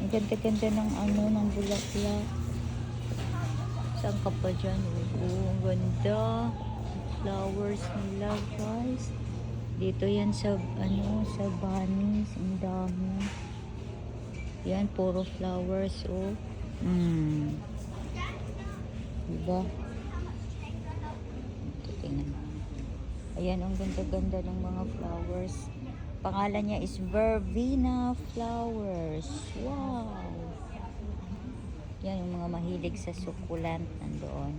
Ganda-ganda ng ano, ng bulaklak. Saan ka pa dyan? Oo, ang ganda. Flowers nila, guys. Dito yan sa, ano, sa bunnies. Ang dami. Yan, puro flowers, oh. Diba? Ito, tingnan. Ayan, ang ganda-ganda ng mga flowers. Pangalan niya is Verbena Flowers. Wow! Yan, yung mga mahilig sa succulent nandoon.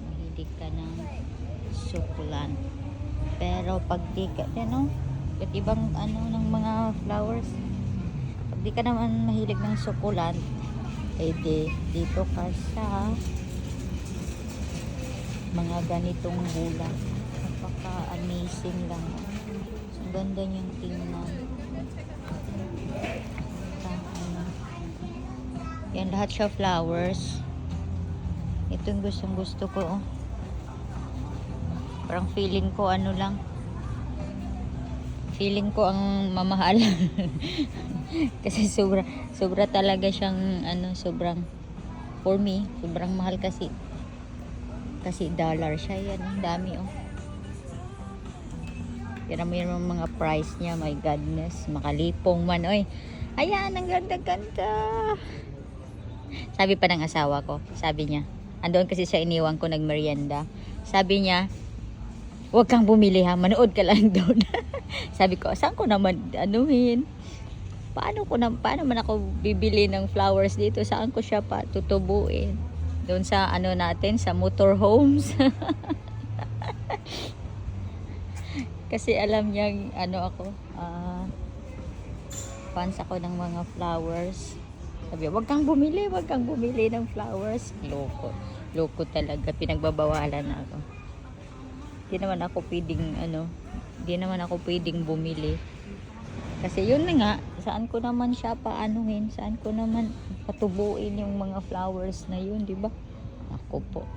Mahilig ka ng succulent. Pero pag di ka, ano, at ibang ano ng mga flowers, pag di ka naman mahilig ng succulent, eh dito ka sa mga ganitong bulan. Napaka-amazing lang. Ang ganda niyang tingnan. Yan, lahat siya flowers. Ito yung gustong gusto ko, oh. Parang feeling ko ano lang. Feeling ko ang mamahal. Kasi sobra talaga siyang ano, sobrang, for me, sobrang mahal kasi. Kasi dollar siya yan. Ang dami, oh. Yan mo yung mga price niya. My goodness. Makalipong man, oy. Ayan, ang ganda-ganda. Sabi pa ng asawa ko, sabi niya, andoon kasi sa iniwan ko nagmerienda. Sabi niya, huwag kang bumili ha, manood ka lang doon. Sabi ko, saan ko naman anuhin? Paano man ako bibili ng flowers dito? Saan ko siya pa tutubuin? Doon sa ano natin, sa motorhomes. Kasi alam niya, ano ako, fans ako ng mga flowers. Sabi, wag kang bumili ng flowers. Loko talaga, pinagbabawalan na ako. Hindi naman ako pwedeng bumili. Kasi yun na nga, saan ko naman siya paanuhin, saan ko naman patubuin yung mga flowers na yun, di ba? Ako po.